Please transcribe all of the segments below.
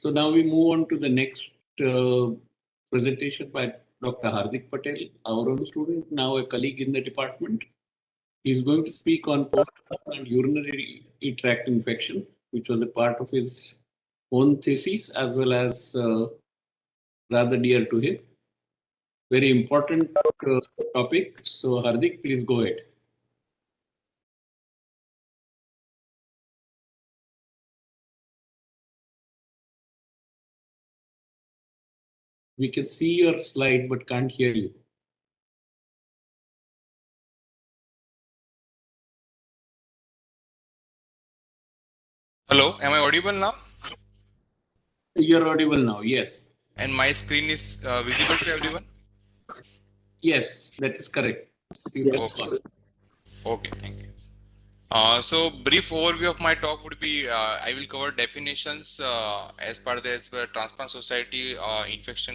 So now we move on to the next presentation by Dr. Hardik Patel, our own student, now a colleague in the department. He is going to speak on post-transplant urinary tract infection, which was a part of his own thesis as well as rather dear to him. Very important topic. So Hardik, please go ahead. We can see your slide but can't hear you. Hello, am I audible now? You're audible now, yes. And my screen is visible to everyone? Yes, that is correct. Okay. Okay, thank you. So brief overview of my talk would be, I will cover definitions as per the Transplant Society Infection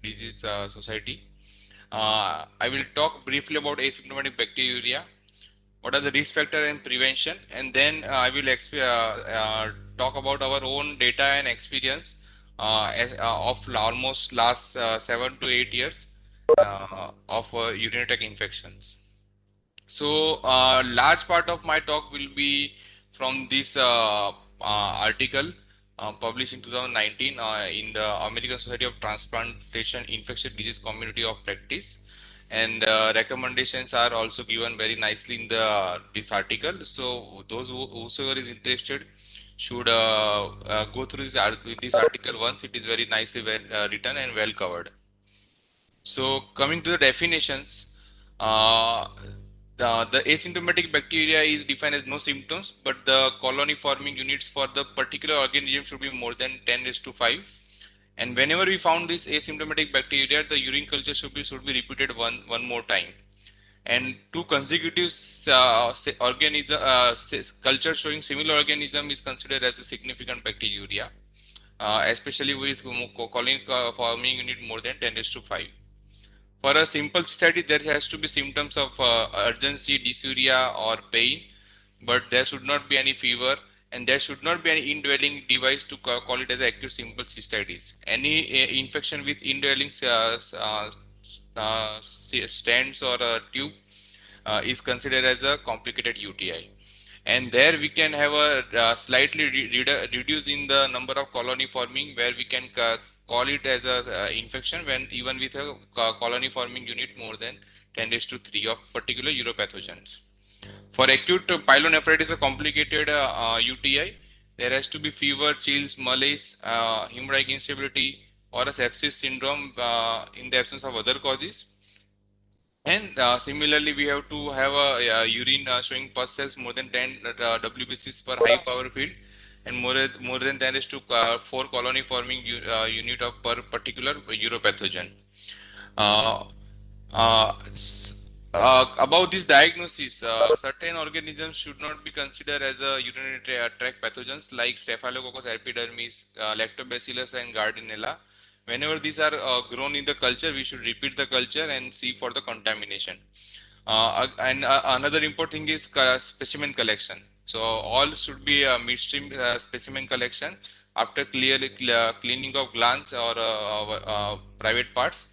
Disease Society. I will talk briefly about asymptomatic bacteriuria, what are the risk factor and prevention, and then I will talk about our own data and experience of almost last 7 to 8 years of urinary tract infections. So large part of my talk will be from this article published in 2019 in the American Society of Transplantation Infectious Disease Community of Practice, and recommendations are also given very nicely in the this article. So those whosoever is interested should go through this article once. It is very nicely written and well covered. So coming to the definitions, uh, the asymptomatic bacteria is defined as no symptoms, but the colony forming units for the particular organism should be more than 10 raised to 5. And whenever we found this asymptomatic bacteria, the urine culture should be repeated one more time. And two consecutive culture showing similar organism is considered as a significant bacteriuria, especially with colony forming unit more than 10 raised to 5. For a simple study, there has to be symptoms of urgency, dysuria, or pain, but there should not be any fever, and there should not be any indwelling device to call it as acute simple cystitis. Any infection with indwelling stents or a tube is considered as a complicated UTI. And there we can have a slightly reduce in the number of colony forming, where we can call it as a infection when even with a colony forming unit more than 10 raised to 3 of particular uropathogens. For acute pyelonephritis, a complicated UTI, there has to be fever, chills, malaise, hemorrhagic instability, or a sepsis syndrome in the absence of other causes. And similarly, we have to have a urine showing pus cells more than 10 WBCs per high power field, and more than 10 is to 4 colony forming unit of per particular uropathogen. Uh, uh, about this diagnosis, certain organisms should not be considered as a urinary tract pathogens like Staphylococcus epidermis, Lactobacillus, and Gardnerella. Whenever these are grown in the culture, we should repeat the culture and see for the contamination. And another important thing is specimen collection. So all should be midstream specimen collection after cleaning of glands or private parts.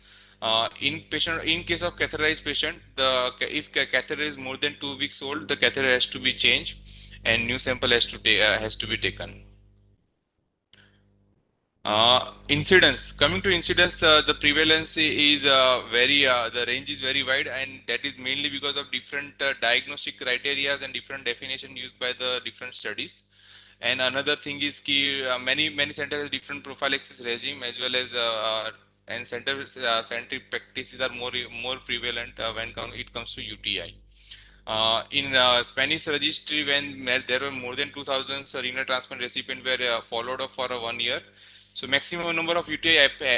In case of catheterized patient, if catheter is more than 2 weeks old, the catheter has to be changed and new sample has to be taken. Incidence. Coming to incidence, the prevalence is the range is very wide, and that is mainly because of different diagnostic criteria and different definition used by the different studies. And another thing is many centers have different prophylaxis regime, as well as and scientific practices are more prevalent when it comes to UTI. In Spanish registry, when there were more than 2,000 renal transplant recipients were followed up for 1 year. So maximum number of UTI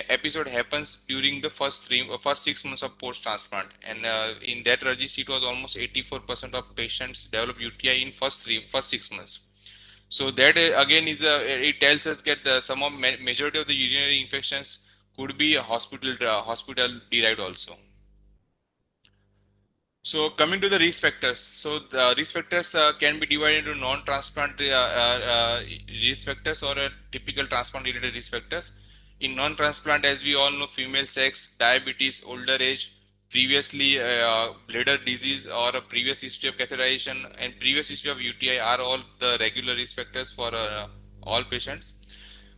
episode happens during the first 6 months of post transplant, and in that registry, it was almost 84% of patients develop UTI in first 6 months. So that again is it tells us that some of majority of the urinary infections could be hospital derived also. So coming to the risk factors, so the risk factors can be divided into non-transplant risk factors or typical transplant-related risk factors. In non-transplant, as we all know, female sex, diabetes, older age, previously bladder disease or a previous history of catheterization and previous history of UTI are all the regular risk factors for all patients.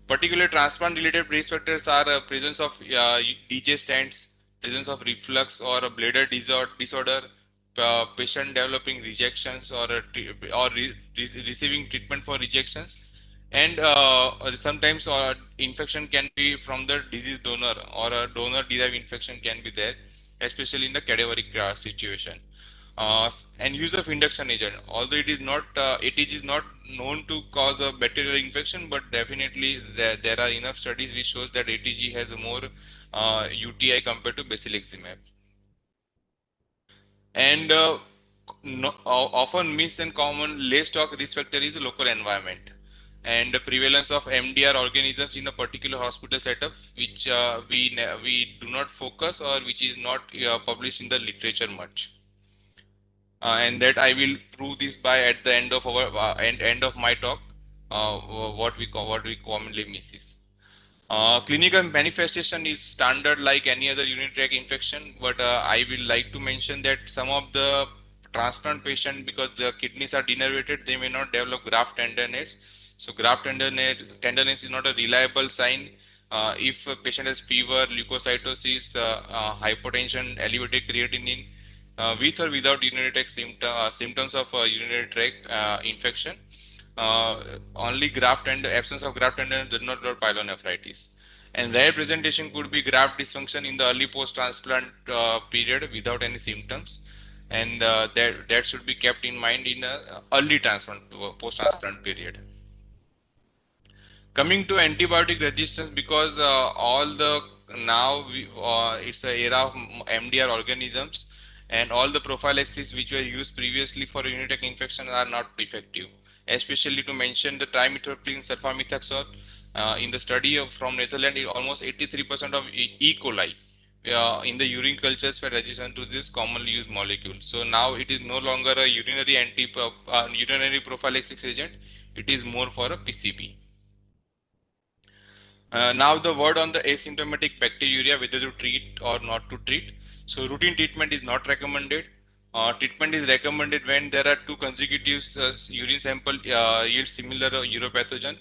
Particular transplant-related risk factors are presence of DJ stents, presence of reflux or a bladder disorder, patient developing rejections or receiving treatment for rejections, and sometimes infection can be from the disease donor or a donor-derived infection can be there, especially in the cadaveric situation. And use of induction agent, although it is not known to cause a bacterial infection, but definitely there are enough studies which shows that ATG has a more UTI compared to basiliximab. And often missed and common lay stock risk factor is local environment and the prevalence of MDR organisms in a particular hospital setup, which we do not focus or which is not published in the literature much. And that I will prove this by at the end of our end of my talk. What we commonly miss is clinical manifestation is standard like any other urinary tract infection, but I will like to mention that some of the transplant patient, because the kidneys are denervated, they may not develop graft tenderness. So graft tenderness is not a reliable sign. If a patient has fever, leukocytosis, hypotension, elevated creatinine, with or without urinary tract symptoms of urinary tract infection, only graft and absence of graft tenderness does not denote pyelonephritis. And their presentation could be graft dysfunction in the early post-transplant period without any symptoms, and that should be kept in mind in early transplant post-transplant period. Coming to antibiotic resistance, because all the now it's a era of MDR organisms, and all the prophylaxis which were used previously for urinary tract infection are not effective. Especially to mention the trimethoprim sulfamethoxazole, in the study from Netherlands, almost 83% of E. coli in the urine cultures were resistant to this commonly used molecule. So now it is no longer a urinary prophylaxis agent; it is more for a PCB. Now the word on the asymptomatic bacteriuria, whether to treat or not to treat. So routine treatment is not recommended. Treatment is recommended when there are two consecutive urine sample yield similar uropathogen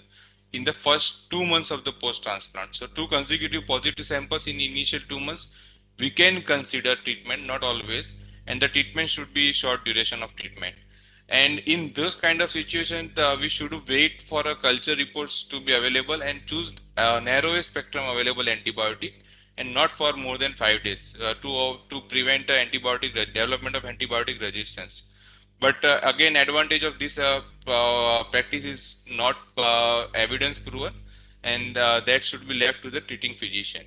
in the first 2 months of the post-transplant. So two consecutive positive samples in initial 2 months, we can consider treatment, not always, and the treatment should be short duration of treatment. And in this kind of situation, we should wait for a culture reports to be available and choose narrowest spectrum available antibiotic, and not for more than 5 days to prevent development of antibiotic resistance. But again, advantage of this practice is not evidence proven, and that should be left to the treating physician.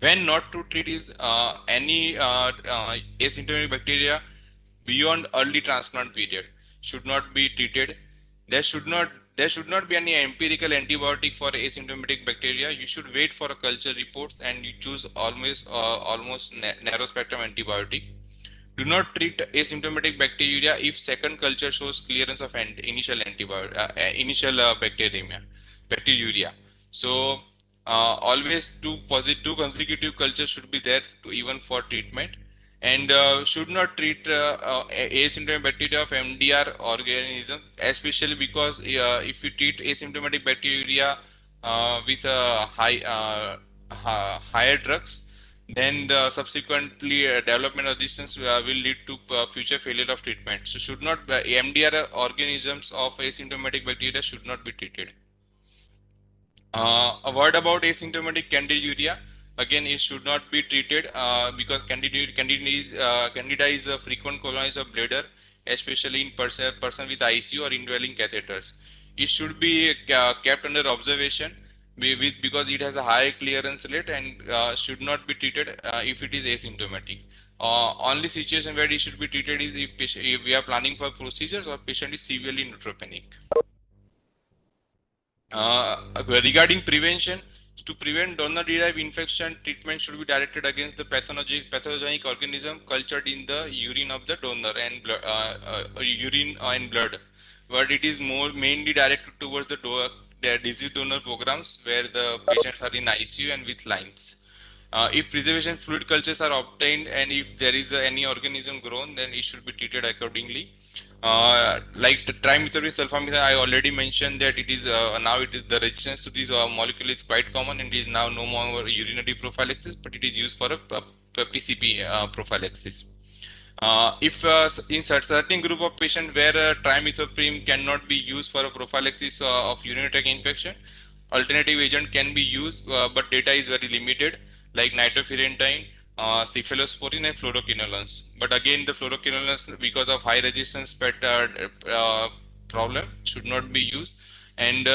When not to treat is any asymptomatic bacteria beyond early transplant period should not be treated. There should not be any empirical antibiotic for asymptomatic bacteria. You should wait for a culture reports and you choose almost narrow spectrum antibiotic. Do not treat asymptomatic bacteria if second culture shows clearance of initial bacteriuria. So always two consecutive cultures should be there to even for treatment, and should not treat asymptomatic bacteria of MDR organism, especially because if you treat asymptomatic bacteria with higher drugs, then the subsequently development of resistance will lead to future failure of treatment. So should not MDR organisms of asymptomatic bacteria should not be treated. A word about asymptomatic candidiuria. Again, it should not be treated because candida is a frequent colonies of bladder, especially in person with ICU or indwelling catheters. It should be kept under observation because it has a high clearance rate, and should not be treated if it is asymptomatic. Only situation where it should be treated is if we are planning for procedures or patient is severely neutropenic. Regarding prevention, To prevent donor-derived infection, treatment should be directed against the pathogenic organism cultured in the urine of the donor and urine and blood, but it is more mainly directed towards the disease donor programs where the patients are in ICU and with lines. If preservation fluid cultures are obtained and if there is any organism grown, then it should be treated accordingly. Like the trimethoprim sulfamethoxide, I already mentioned that it is now it is the resistance to this molecule is quite common and it is now no more urinary prophylaxis, but it is used for a PCP prophylaxis. If in certain group of patients where trimethoprim cannot be used for a prophylaxis of urinary tract infection, alternative agent can be used, but data is very limited, like nitrofurantoin, cephalosporin, and fluoroquinolones. But again, the fluoroquinolones, because of high resistance problem, should not be used, and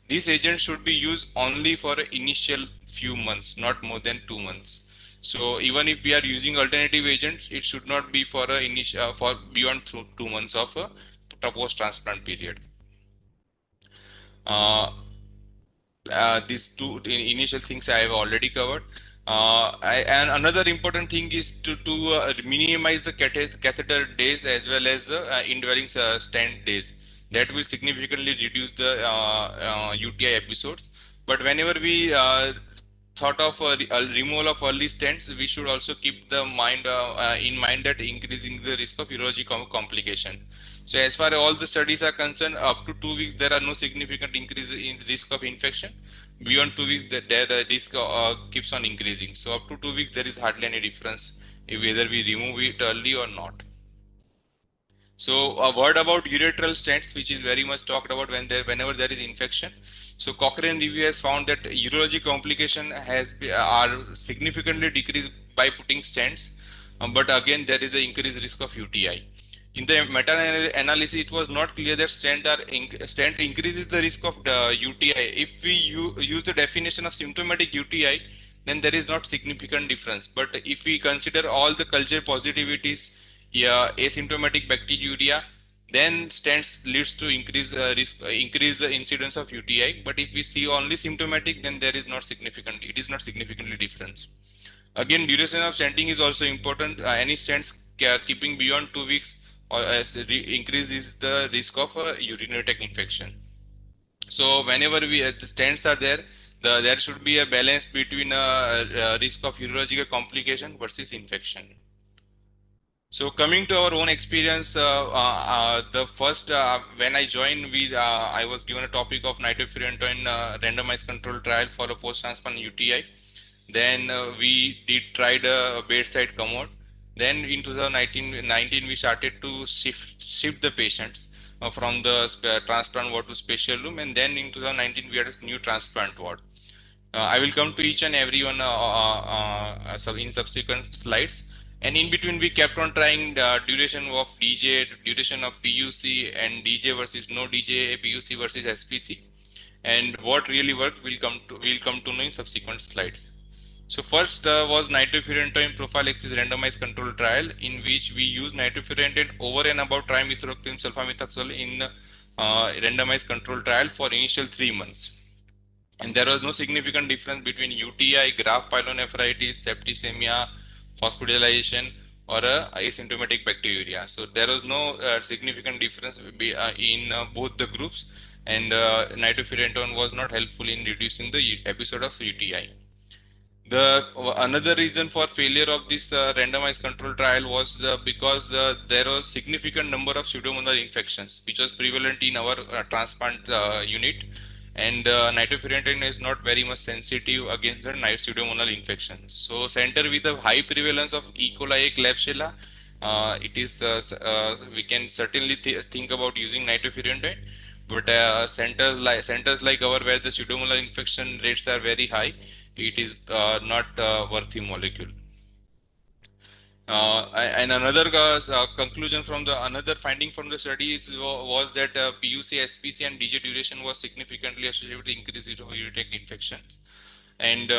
these agents should be used only for initial few months, not more than 2 months. So even if we are using alternative agents, it should not be for for beyond 2 months of a post transplant period. Uh, these two initial things I have already covered. And another important thing is to minimize the catheter days as well as the indwelling stent days. That will significantly reduce the UTI episodes. But whenever we thought of a removal of early stents, we should also keep the mind in mind that increasing the risk of urology complication. So as far as all the studies are concerned, up to 2 weeks there are no significant increase in risk of infection. Beyond 2 weeks, the risk keeps on increasing. So up to 2 weeks there is hardly any difference whether we remove it early or not. So a word about ureteral stents, which is very much talked about whenever there is infection. So Cochrane review has found that urology complication are significantly decreased by putting stents, but again there is an increased risk of UTI. In the meta-analysis, it was not clear that stent increases the risk of the UTI. If we use the definition of symptomatic UTI, then there is not significant difference. But if we consider all the culture positivities, yeah, asymptomatic bacteriuria, then stents leads to increase the incidence of UTI. But if we see only symptomatic, then there is not significant. It is not significantly difference. Again, duration of stenting is also important. Any stents keeping beyond 2 weeks or increases the risk of urinary tract infection. So whenever the stents are there, there should be a balance between risk of urological complication versus infection. So coming to our own experience, the first when I joined, I was given a topic of nitrofurantoin randomized control trial for a post-transplant UTI. Then we did tried a bedside commode. Then in 2019 we started to shift the patients from the transplant ward to special room, and then in 2019 we had a new transplant ward. I will come to each and every one in subsequent slides. And in between, we kept on trying duration of DJ, duration of PUC, and DJ versus no DJ, PUC versus SPC. And what really worked, we'll come to know in subsequent slides. So first was nitrofurantoin prophylaxis randomized control trial, in which we used nitrofurantoin over and above trimethoprim sulfamethoxazole in randomized control trial for initial 3 months. And there was no significant difference between UTI, graft pyelonephritis, septicemia, hospitalization, or asymptomatic bacteriuria. So there was no significant difference in both the groups, and nitrofurantoin was not helpful in reducing the episode of UTI. The another reason for failure of this randomized control trial was because there was significant number of pseudomonal infections, which was prevalent in our transplant unit, and nitrofurantoin is not very much sensitive against the pseudomonal infection. So center with a high prevalence of E. coli, Klebsiella, it is we can certainly think about using nitrofurantoin, but centers like our where the pseudomonal infection rates are very high, it is not worthy molecule. And another conclusion from the another finding from the study was that PUC, SPC, and DJ duration was significantly associated with increased urinary tract infections, and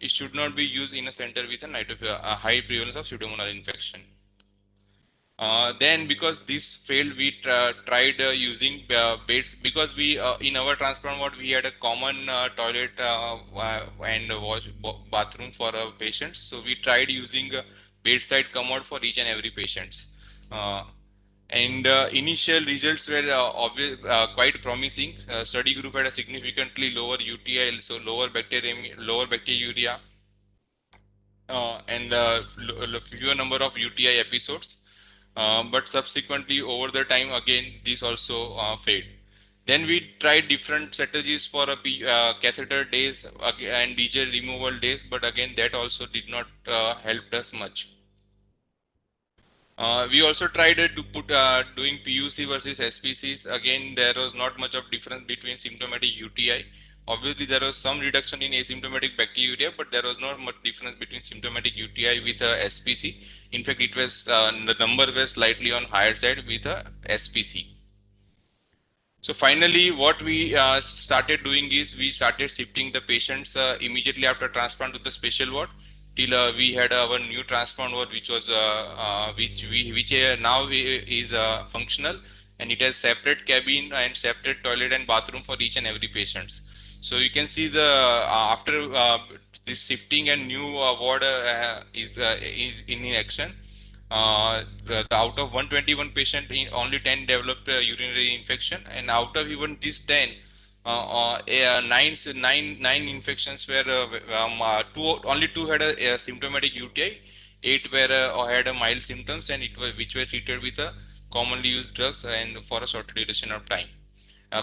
it should not be used in a center with a high prevalence of pseudomonal infection. Then because this failed, we tried using beds, because we in our transplant ward we had a common toilet and bathroom for our patients. So we tried using a bedside commode for each and every patients. And initial results were quite promising. Study group had a significantly lower UTI, so lower bacteriuria, and fewer number of UTI episodes. But subsequently over the time again this also failed. Then we tried different strategies for a catheter days and DJ removal days, but again that also did not help us much. We also tried to put doing PUC versus SPCs. Again, there was not much of difference between symptomatic UTI. Obviously, there was some reduction in asymptomatic bacteriuria, but there was not much difference between symptomatic UTI with SPC. In fact, it was the number was slightly on higher side with SPC. So finally, what we started doing is we started shifting the patients immediately after transplant to the special ward till we had our new transplant ward, which was now is functional, and it has separate cabin and separate toilet and bathroom for each and every patients. So you can see the after this shifting and new ward is in action. Out of 121 patient, only 10 developed urinary infection, and out of even these 10, nine infections were only two had a symptomatic UTI, 8 were had a mild symptoms, and which were treated with a commonly used drugs and for a short duration of time.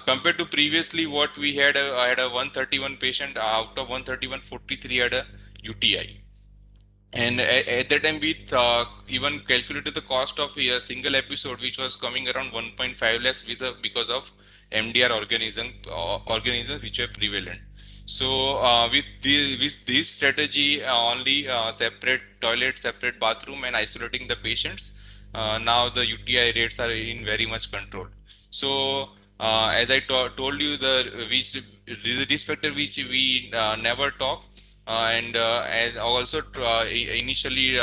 Compared to previously, what we had, I had a 131 patient, out of 131, 43 had a UTI. And at that time, we even calculated the cost of a single episode, which was coming around 1.5 lakhs because of MDR organisms which were prevalent. So with this strategy, only separate toilet, separate bathroom, and isolating the patients, now the UTI rates are in very much control. So as I told you, the risk factor which we never talk, and as also initially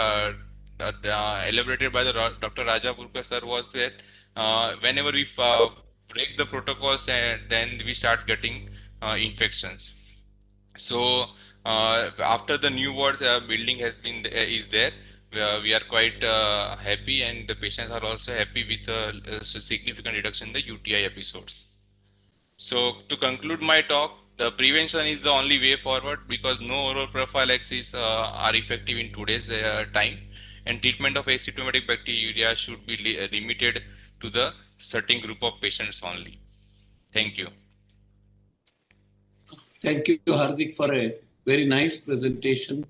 elaborated by the Dr. Raja Purkar sir, was that whenever we break the protocols, and then we start getting infections. So after the new ward building has been is there, we are quite happy, and the patients are also happy with a significant reduction in the UTI episodes. So to conclude my talk, the prevention is the only way forward, because no oral prophylaxis are effective in today's time, and treatment of asymptomatic bacteriuria should be limited to the certain group of patients only. Thank you. Thank you, Hardik, for a very nice presentation